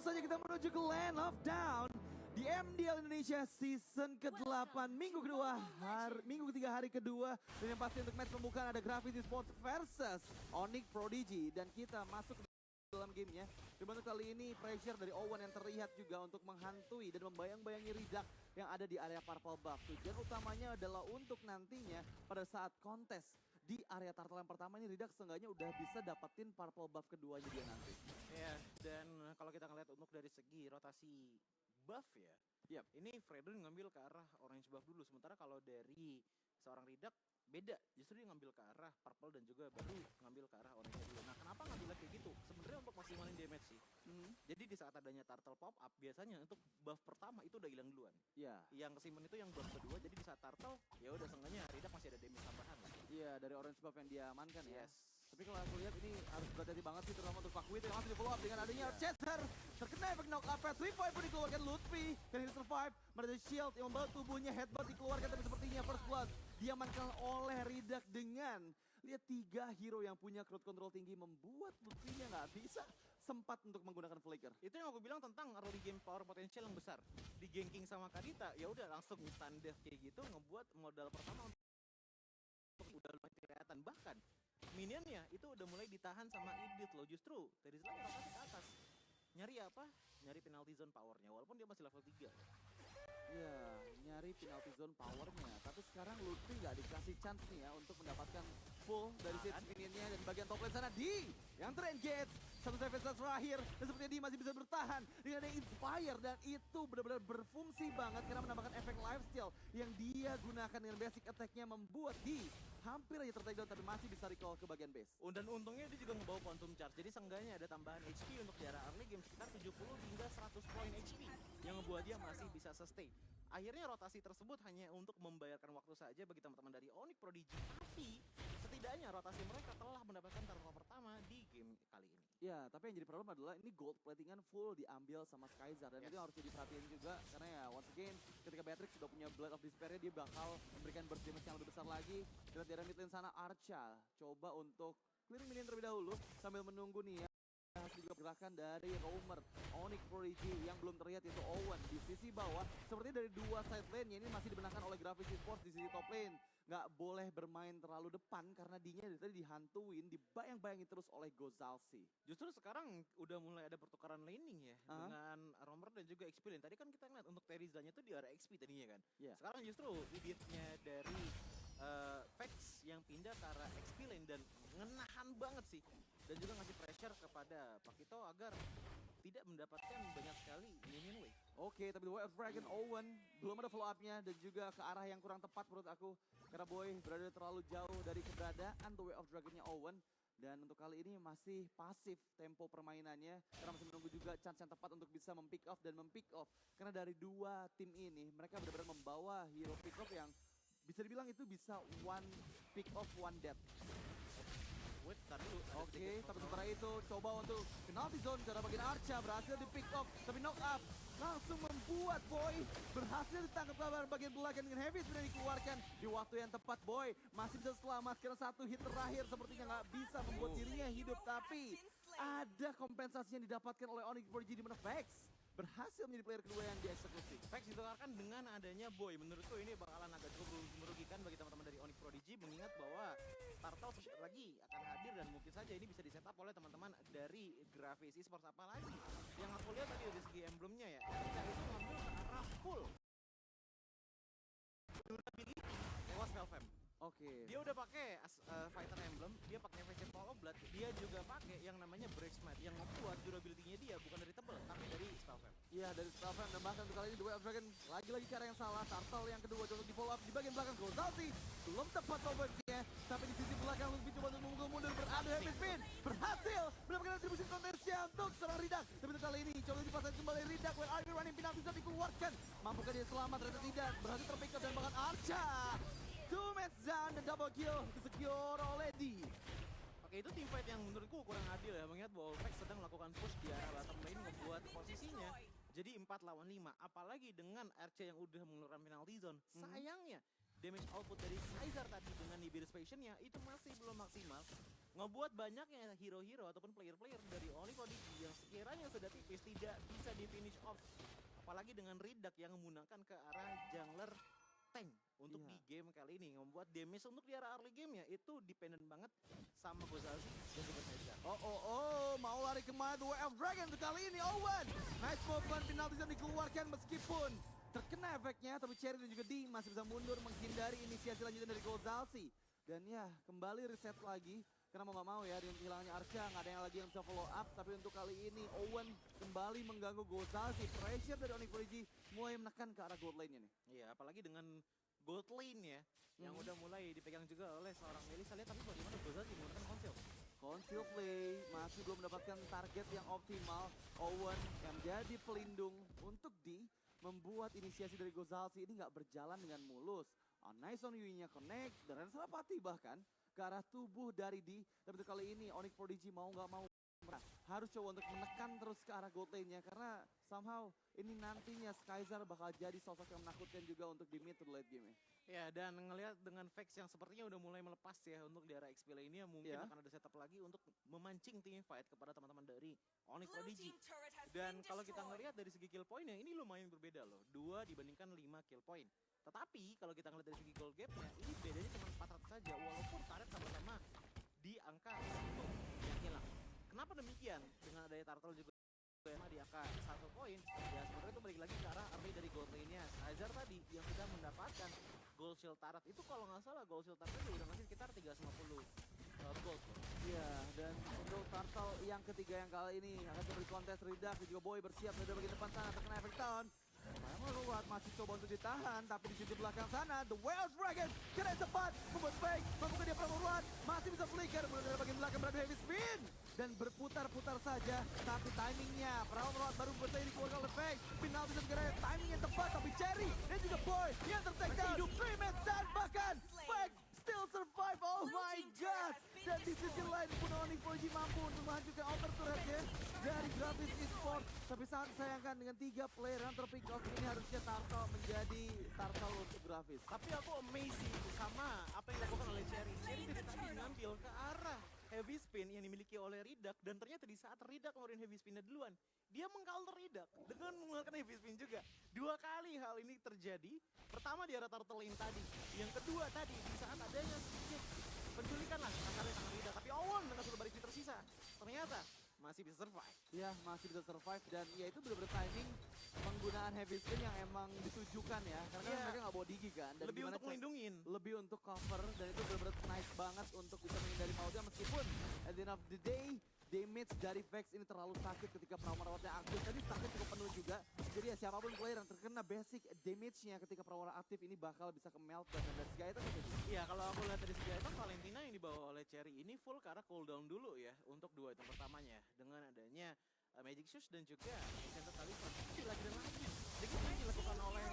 saja kita menuju ke Land of Down di MDL Indonesia season ke-8 minggu ketiga hari kedua. Dan yang pasti untuk match pembukaan ada Gravity Sports versus Onyx Prodigy. Dan kita masuk ke dalam gamenya. Dimana kali ini pressure dari Owen yang terlihat juga untuk menghantui dan membayang-bayangi Ridak yang ada di area Purple Buff. Tujuan utamanya adalah untuk nantinya pada saat kontes di area turtle yang pertama ini Ridak seenggaknya udah bisa dapetin Purple Buff keduanya dia nanti. Ya, dan kalau kita ngeliat untuk dari segi rotasi buff ya, ini Fredrin ngambil ke arah orange buff dulu. Sementara kalau dari seorang Ridak beda, justru dia ngambil ke arah purple dan juga baru ngambil ke arah orange dulu. Nah, kenapa ngambilnya kayak gitu? Sebenarnya untuk maksimalin damage sih. Jadi di saat adanya turtle pop up, biasanya untuk buff pertama itu udah hilang duluan. Iya. Yang kesimpan itu yang buff kedua, jadi di saat turtle ya udah seenggaknya Ridak masih ada damage tambahan lah. Iya, dari orange buff yang dia amankan ya. Yes. Tapi kalau aku lihat ini harus berhati-hati banget sih terutama untuk Pakwit yang langsung di follow up dengan adanya Chaser. Terkena efek knock up, 3-5 pun dikeluarkan Lutfi. Dan ini survive, ada shield yang membawa tubuhnya, headbutt dikeluarkan tapi sepertinya first blood diamankan oleh Ridak dengan lihat 3 hero yang punya crowd control tinggi membuat Lutfi-nya nggak bisa sempat untuk menggunakan flicker. Itu yang aku bilang tentang early game power potential yang besar. Di ganking sama Kadita, ya udah langsung instant death kayak gitu ngebuat modal pertama untuk udah lumayan kelihatan. Bahkan minionnya itu udah mulai ditahan sama Idit loh. Justru dari Zlatan rotasi ke atas. Nyari apa? Nyari penalty zone powernya walaupun dia masih level 3. Iya, nyari penalty zone powernya. Tapi sekarang Lutfi nggak dikasih chance nih ya untuk mendapatkan full dari Siege minionnya dan bagian top lane sana di yang terengage. Satu savage terakhir dan sepertinya dia masih bisa bertahan dengan ada Inspire dan itu benar-benar berfungsi banget karena menambahkan efek lifesteal yang dia gunakan dengan basic attack-nya membuat di hampir aja tertakedown tapi masih bisa recall ke bagian base. Dan untungnya dia juga ngebawa quantum charge. Jadi seenggaknya ada tambahan HP untuk di arah early game sekitar 70 hingga 100 poin HP yang ngebuat dia masih bisa sustain. Akhirnya rotasi tersebut hanya untuk membayarkan waktu saja bagi teman-teman dari Onyx Prodigy. Tapi setidaknya rotasi mereka telah mendapatkan turtle pertama di game kali ini. Ya, tapi yang jadi problem adalah ini gold platingan full diambil sama Skyzar dan itu harus diperhatiin juga karena ya once again ketika Beatrix sudah punya Blade of Despair dia bakal memberikan burst damage yang lebih besar lagi. Kita di mid lane sana Archa coba untuk clearing minion terlebih dahulu sambil menunggu nih ya. Juga gerakan dari Roamer, Onyx Prodigy yang belum terlihat yaitu Owen di sisi bawah. Sepertinya dari dua side lane ini masih dibenarkan oleh Gravity Sports di sisi top lane. Nggak boleh bermain terlalu depan karena dinya dari tadi dihantuin, dibayang-bayangin terus oleh Gozalsi. Justru sekarang udah mulai ada pertukaran laning ya dengan Roamer dan juga XP lane. Tadi kan kita ngeliat untuk Terizanya tuh di arah XP tadinya kan. Sekarang justru editnya dari Vex yang pindah ke arah XP lane dan ngenahan banget sih. Dan juga ngasih pressure kepada Pakito agar tidak mendapatkan banyak sekali minion wave. Oke, tapi The Way of Dragon Owen belum ada follow up-nya dan juga ke arah yang kurang tepat menurut aku. Karena Boy berada terlalu jauh dari keberadaan The Way of Dragon-nya Owen. Dan untuk kali ini masih pasif tempo permainannya. Karena masih menunggu juga chance yang tepat untuk bisa mempick off dan mempick off. Karena dari dua tim ini mereka benar-benar membawa hero pick off yang bisa dibilang itu bisa one pick off, one death. Wait, dulu. Oke, tapi sementara itu coba untuk penalty zone cara bagian Archa berhasil di pick off, tapi knock up langsung membuat Boy berhasil ditangkap kabar bagian belakang dengan heavy sudah dikeluarkan di waktu yang tepat. Boy masih bisa selamat karena satu hit terakhir sepertinya nggak bisa membuat dirinya hidup, tapi ada kompensasi yang didapatkan oleh Onyx Prodigy di mana Vex berhasil menjadi player kedua yang dieksekusi. Vex ditukarkan dengan adanya Boy. Menurutku ini bakalan agak cukup merugikan bagi teman-teman dari Onyx Prodigy mengingat bahwa Turtle sebentar lagi akan hadir dan mungkin saja ini bisa disetup oleh teman-teman dari Gravis Esports. Apalagi yang aku lihat tadi dari segi emblemnya ya, Erika itu ngambil ke arah full durability lewat Spellfam. Oke. Dia udah pakai fighter emblem, dia pakai Face Fall of Blood, dia juga pakai yang namanya Break Smite yang membuat durability-nya dia bukan dari tebel tapi dari Spellfam. Iya, dari Spellfam dan bahkan untuk kali ini The Way of Dragon lagi-lagi cara yang salah. Turtle yang kedua coba di follow up di bagian belakang Gozalsi belum tepat covernya, tapi di sisi belakang Lutfi coba untuk memukul mundur beradu heavy spin berhasil mendapatkan atribusi kontesnya untuk seorang Ridak. Tapi untuk kali ini coba dipasang kembali Ridak where are you running penalti sudah dikeluarkan. Mampukah dia selamat? Ternyata tidak, berhasil terpick up dan bahkan Archa 2 match down dan double kill disecure oleh D. Oke, itu team fight yang menurutku kurang adil ya, mengingat bahwa Vex sedang melakukan push di arah bottom lane membuat posisinya jadi 4 lawan 5. Apalagi dengan RC yang udah mengeluarkan penalty zone. Sayangnya damage output dari Skyzar tadi dengan Nibiru Passion-nya itu masih belum maksimal. Ngebuat banyaknya hero-hero ataupun player-player dari Onyx Prodigy yang sekiranya sudah tipis tidak bisa switch off. Apalagi dengan Ridak yang menggunakan ke arah jungler tank untuk di game kali ini. Membuat damage untuk di arah early game-nya itu dependent banget sama Gozalzi dan juga Kai'Sa. Mau lari kemana The Way of Dragon untuk kali ini Owen. Nice movement, penalti yang dikeluarkan meskipun terkena efeknya, tapi Cherry dan juga D masih bisa mundur menghindari inisiasi lanjutan dari Gozalzi. Dan ya, kembali reset lagi. Karena mau gak mau ya, dengan kehilangannya Arca, gak ada yang lagi yang bisa follow up. Tapi untuk kali ini, Owen kembali mengganggu Gozalzi. Pressure dari Onyx Prodigy mulai menekan ke arah gold lane-nya nih. Iya, apalagi dengan gold lane ya, yang udah mulai dipegang juga oleh seorang Melissa. Lihat tapi bagaimana Gozalzi menggunakan conceal. Conceal play, masih belum mendapatkan target yang optimal. Owen yang menjadi pelindung untuk D, membuat inisiasi dari Gozalzi ini gak berjalan dengan mulus. Nice on Yui-nya connect, dan Salapati bahkan ke arah tubuh dari D. Tapi untuk kali ini Onyx Prodigy mau nggak mau harus coba untuk menekan terus ke arah gold lane-nya. Karena somehow ini nantinya Skyzar bakal jadi sosok yang menakutkan juga untuk di mid to late game ya. Ya, dan ngelihat dengan Vex yang sepertinya udah mulai melepas ya untuk di arah XP lane-nya, mungkin akan ada setup lagi untuk memancing team fight kepada teman-teman dari Onyx Prodigy. Dan kalau kita ngelihat dari segi kill point-nya, ini lumayan berbeda loh. 2 dibandingkan 5 kill point. Tetapi kalau kita ngeliat dari segi goal gap-nya, ini bedanya cuma 400 saja, walaupun karet sama-sama di angka 1 yang hilang. Kenapa demikian? Dengan adanya turtle juga di angka 1 poin, ya sebenarnya itu balik lagi ke arah early dari gold lane-nya. Skyzar tadi yang sudah mendapatkan gold shield turret, itu kalau nggak salah gold shield turret udah ngasih sekitar 350 gold. Iya, dan untuk turtle yang ketiga yang kali ini akan diberi kontes Ridak dan juga Boy bersiap dari bagian depan sana terkena efek down. Meluat masih coba untuk ditahan, tapi di sisi belakang sana The Way of Dragon kira cepat membuat fake, melakukan dia Pramuruan masih bisa flicker, mulai dari bagian belakang beradu heavy spin dan berputar-putar saja, tapi timingnya Pramuruan baru bersaing dikeluarkan oleh fake. Final bisa segera timingnya tepat, tapi Cherry dan juga Boy yang tertake down, 3 match dan bahkan fake still survive. Oh my god. Dan di sisi lain pun Onyx Prodigy mampu untuk menghancurkan outer turretnya dari Grafis Esports. Tapi sangat disayangkan dengan 3 player yang terpick off ini, harusnya Turtle menjadi Turtle untuk Grafis. Tapi aku amazing sama apa yang dilakukan oleh Cherry. Cherry dari tadi ngambil ke arah heavy spin yang dimiliki oleh Ridak, dan ternyata di saat Ridak ngeluarin heavy spinnya duluan, dia meng-counter Ridak dengan menggunakan heavy spin juga. 2 kali hal ini terjadi. Pertama di arah turtle lane tadi, yang kedua tadi di saat adanya sedikit penculikan lah kasarnya tangan Ridak. Tapi Owen dengan seluruh baris tersisa ternyata masih bisa survive. Ya, masih bisa survive, dan ya itu benar-benar timing penggunaan heavy spin yang emang ditujukan ya. Karena mereka nggak bawa digi kan. Dan lebih untuk melindungin. Lebih untuk cover, dan itu benar-benar nice banget untuk bisa menghindari mautnya. Meskipun at the end of the day, damage dari Vex ini terlalu sakit ketika Pramurawatnya aktif. Tadi sakit cukup penuh juga. Jadi ya siapapun player yang terkena basic damage-nya ketika Pramurawat aktif ini bakal bisa ke melt dan dari segi item gitu. Iya, kalau aku lihat dari segi item, Valentina yang dibawa oleh Cherry ini full karena cooldown dulu ya untuk 2 item pertamanya. Dengan adanya Magic Shoes dan juga Enchanted Talisman. Tapi lagi dan lagi, sedikit yang dilakukan oleh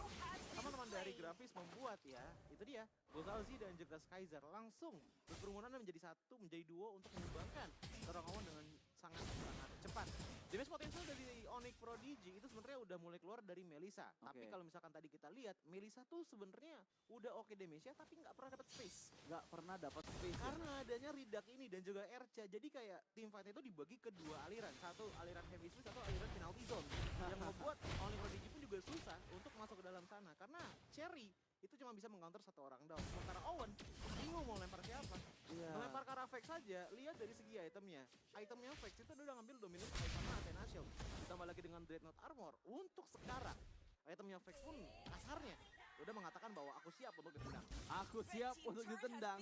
teman-teman dari Grafis membuat ya, itu dia, Gozalzi dan juga Skyzar langsung berkerumunan menjadi satu, menjadi duo untuk mengembangkan seorang Owen dengan sangat-sangat cepat. Damage potensial dari Onyx Prodigy itu sebenarnya udah mulai keluar dari Melissa. Tapi kalau misalkan tadi kita lihat, Melissa tuh sebenarnya udah oke damage-nya, tapi nggak pernah dapat space. Nggak pernah dapat space. Karena adanya Ridak ini dan juga Erca, jadi kayak tim fight itu dibagi ke 2 aliran. Satu aliran heavy switch, satu aliran penalty zone. Yang membuat Onyx Prodigy pun juga susah untuk masuk ke dalam sana. Karena Cherry itu cuma bisa meng-counter 1 orang down. Sementara Owen bingung mau lempar siapa. Melempar ke arah Vex saja, lihat dari segi itemnya. Itemnya Vex itu udah ngambil dominant sama Athena Shield. Ditambah lagi dengan Dreadnought Armor. Untuk sekarang, itemnya Vex pun kasarnya udah mengatakan bahwa aku siap untuk ditendang. Aku siap untuk ditendang.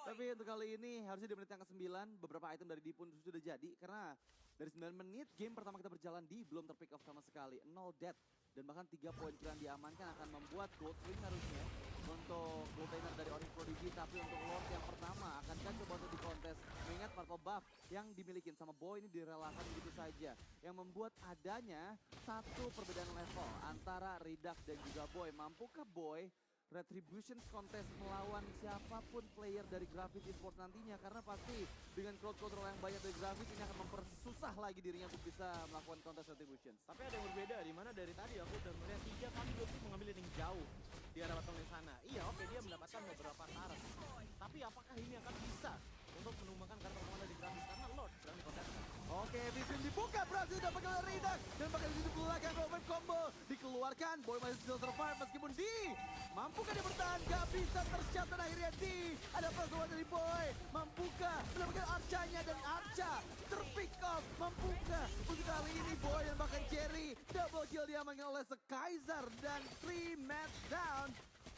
Tapi untuk kali ini harusnya di menit yang ke-9 beberapa item dari D pun sudah jadi. Karena dari 9 menit game pertama kita berjalan, D belum terpick off sama sekali. 0 death. Dan bahkan 3 poin yang diamankan akan membuat gold swing harusnya untuk gold laner dari Onyx Prodigy. Tapi untuk Lord yang pertama akan coba untuk dikontes. Mengingat purple buff yang dimiliki sama Boy ini direlakan begitu saja. Yang membuat adanya satu perbedaan level antara Ridak dan juga Boy. Mampukah Boy Retribution Contest melawan siapapun player dari Grafis Esports nantinya? Karena pasti dengan crowd control yang banyak dari Grafis ini akan mempersusah lagi dirinya untuk bisa melakukan kontes Retribution. Tapi ada yang berbeda, di mana dari tadi aku udah melihat 3 kali Doti mengambil lane jauh di arah bottom lane sana. Iya, oke, dia mendapatkan beberapa karet. Tapi apakah ini akan bisa untuk menumbangkan karakter dari Grafis? Karena Lord sedang dikonteskan. Oke, Vision dibuka, berhasil dapatkan oleh Ridak. Dan bakal di belakang Robert combo. Dikeluarkan, Boy masih still survive meskipun mampukah dia bertahan? Gak bisa tershot dan akhirnya ada persoalan dari Boy. Mampukah mendapatkan Archa-nya dan Archa terpick off. Mampukah untuk kali ini Boy dan bahkan Jerry. Double kill diamankan oleh Skyzar dan 3 match down.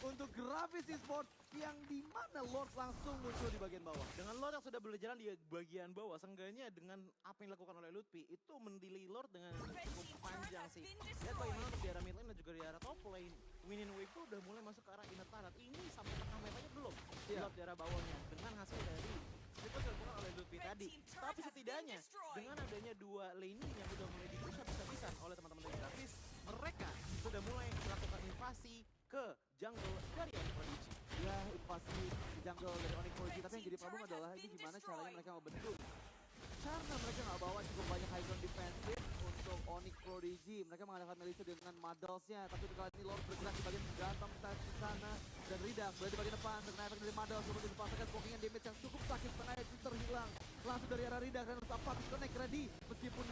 Untuk Grafis Esports yang dimana Lord langsung muncul di bagian bawah. Dengan Lord yang sudah berjalan di bagian bawah, seenggaknya dengan apa yang dilakukan oleh Lutfi, itu mendelay Lord dengan cukup panjang sih. Lihat bagaimana untuk di arah mid lane dan juga di arah top lane. Winning wave itu udah mulai masuk ke arah inner turret. Ini sampai tengah metanya belum. Lord di arah bawahnya. Dengan hasil dari itu dilakukan oleh Lutfi tadi. Tapi setidaknya dengan adanya dua laning yang udah mulai di-push habis-habisan oleh teman-teman dari Grafis, mereka sudah mulai melakukan invasi ke jungle dari Onyx Prodigy. Ya, invasi jungle dari Onyx Prodigy. Tapi yang jadi problem adalah ini gimana caranya mereka membentuk. Karena mereka nggak bawa cukup banyak high ground defensive untuk Onyx Prodigy. Mereka mengandalkan Melissa dengan Muddles-nya. Tapi kali ini Lord bergerak di bagian ganteng di sana. Dan Ridak berada di bagian depan. Terkena efek dari Muddles. Seperti dipaksakan poking damage yang cukup sakit. Setengah itu terhilang. Langsung dari arah Ridak. Dan Sapa disconnect ready. Meskipun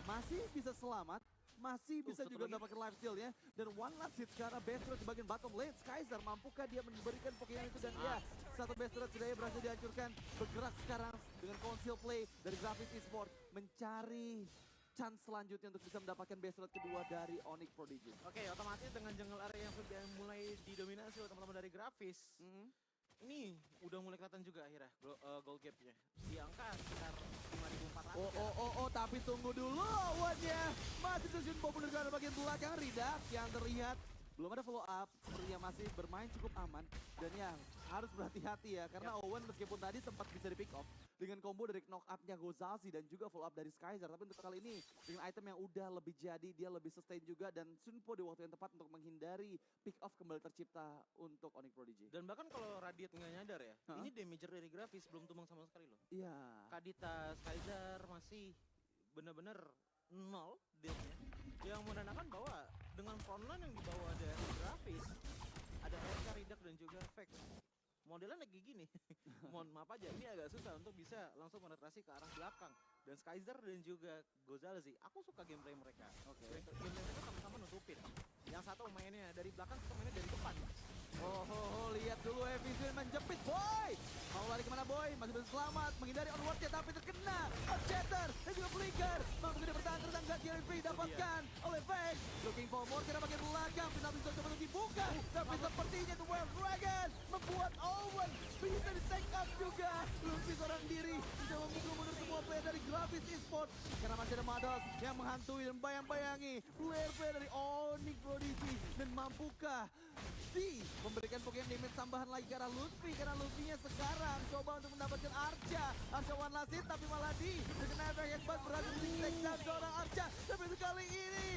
masih bisa selamat. Masih bisa juga mendapatkan life steal-nya. Dan one last hit karena Bestro di bagian bottom lane. Skyzar mampukah dia memberikan Pokemon itu. Dan satu Bestro tidak berhasil dihancurkan. Bergerak sekarang dengan conceal play dari Grafis Esports. Mencari chance selanjutnya untuk bisa mendapatkan Bestro kedua dari Onyx Prodigy. Oke, otomatis dengan jungle area yang sudah mulai didominasi oleh teman-teman dari Grafis. Ini udah mulai kelihatan juga akhirnya goal gap-nya. Di angka sekitar 5.400. Tapi tunggu dulu lawannya. Masih terjun bom dari bagian belakang Ridak yang terlihat belum ada follow up. Sepertinya masih bermain cukup aman. Dan ya harus berhati-hati ya. Karena Owen meskipun tadi sempat bisa di pick off. Dengan combo dari knock up-nya Gozalzi dan juga follow up dari Skyzar. Tapi untuk kali ini dengan item yang udah lebih jadi. Dia lebih sustain juga dan Sunpo di waktu yang tepat untuk menghindari pick off kembali tercipta untuk Onyx Prodigy. Dan bahkan kalau Radiant nggak nyadar ya. Ini damager dari Grafis belum tumbang sama sekali loh. Iya. Kadita, Skyzar masih benar-benar nol dealnya. Yang menandakan bahwa dengan frontline yang dibawa dari Grafis, ada RK, Ridak dan juga Vex. Modelnya lagi gini. Mohon maaf aja, ini agak susah untuk bisa langsung menetrasi ke arah belakang. Dan Skyzar dan juga Gozalzi, aku suka gameplay mereka. Gameplay mereka sama-sama nutupin. Yang satu mainnya dari belakang, satu mainnya dari depan. Lihat dulu Vision menjepit Boy. Mau lari kemana Boy? Masih bisa selamat, menghindari onwardnya tapi terkena Shatter dan juga Flicker. Mampu dia bertahan tentang gak Jerry Free dapatkan oleh Vex. Looking for more karena bagian belakang. Final bisa coba untuk dibuka. Tapi sepertinya itu Wild Dragon membuat Owen bisa di take up juga. Luffy seorang diri bisa memukul mundur semua player dari Grafis Esports. Karena masih ada Muddles yang menghantui dan bayang-bayangi player-player dari Onyx Prodigy. Dan mampukah memberikan Pokemon damage tambahan lagi ke arah Lutfi. Karena Lutfinya sekarang coba untuk mendapatkan Archa. Archa one last hit tapi malah terkena efek hebat berhasil di-take down seorang Archa. Tapi untuk kali ini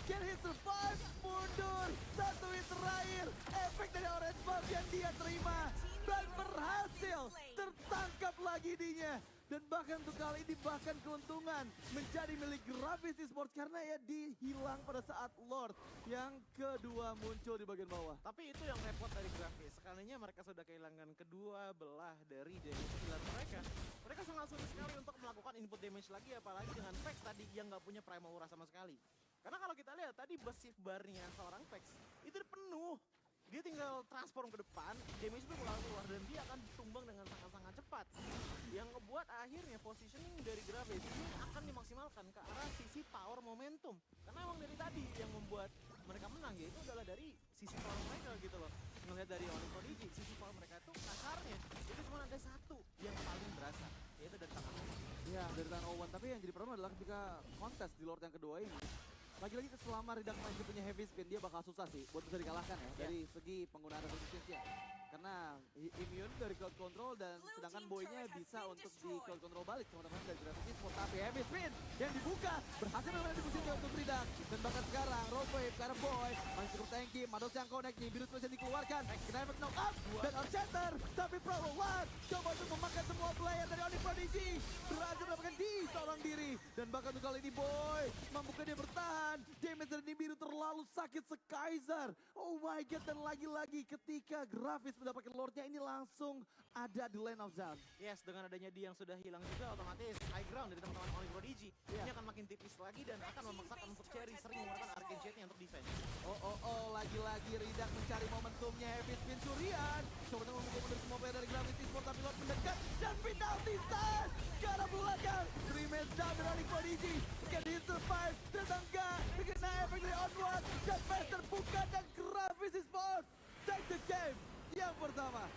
can he survive? Mundur. Satu hit terakhir. Efek dari Orange Buff yang dia terima. Dan berhasil tertangkap lagi dinya. Dan bahkan untuk kali ini bahkan keuntungan menjadi milik Grafis Esports karena ya dihilang pada saat Lord yang kedua muncul di bagian bawah. Tapi itu yang repot dari Grafis. Sekalinya mereka sudah kehilangan kedua belah dari damage killer mereka. Mereka sangat sulit sekali untuk melakukan input damage lagi, apalagi dengan Vex tadi yang nggak punya Prime Aura sama sekali. Karena kalau kita lihat tadi besi barnya seorang Vex itu penuh. Dia tinggal transform ke depan, damage itu keluar dan dia akan tumbang dengan sangat-sangat cepat. Yang ngebuat akhirnya positioning dari Grafis ini akan dimaksimalkan ke arah sisi power momentum. Karena emang dari tadi yang membuat mereka menang yaitu adalah dari sisi power mereka gitu loh. Ngelihat dari Onyx Prodigy, sisi power mereka itu kasarnya itu cuma ada satu yang paling berasa, yaitu dari tangan Owen. Ya, dari tangan Owen. Tapi yang jadi problem adalah ketika kontes di Lord yang kedua ini, lagi-lagi selama Ridak masih punya heavy spin, dia bakal susah sih buat bisa dikalahkan ya dari segi penggunaan resistance-nya. Karena immune dari crowd control dan sedangkan Boy-nya bisa untuk di crowd control balik teman-teman dari Grafis Esports. Tapi heavy spin yang dibuka berhasil memang diposisikan untuk Ridak. Dan bahkan sekarang roll wave karena Boy masih cukup tanky, Muddles yang connect nih, Virus Smash yang dikeluarkan, kena efek knock up dan Earthshatter. Tapi Pro One coba untuk memakan semua player dari Onyx Prodigy, berhasil mendapatkan seorang diri. Dan bahkan untuk kali ini Boy mampukah dia bertahan, damage Kaiser ini biru terlalu sakit Kaiser. Oh my god, dan lagi-lagi ketika Grafis mendapatkan Lordnya ini langsung ada di lane of zone. Yes, dengan adanya dia yang sudah hilang juga, otomatis high ground dari teman-teman Onyx Prodigy ini akan makin tipis lagi dan akan memaksakan untuk Cherry sering menggunakan Arcane Shade-nya untuk defense. Lagi-lagi Ridak mencari momentumnya. Heavy Spin Surian coba memukul mundur semua player dari Gravity Sport, tapi Lord mendekat dan penalty start ke arah belakang. 3 man down dari Prodigy. Can he survive? Tetangga kena efek dari Onward dan Master buka dan Gravity Sport take the game yang pertama.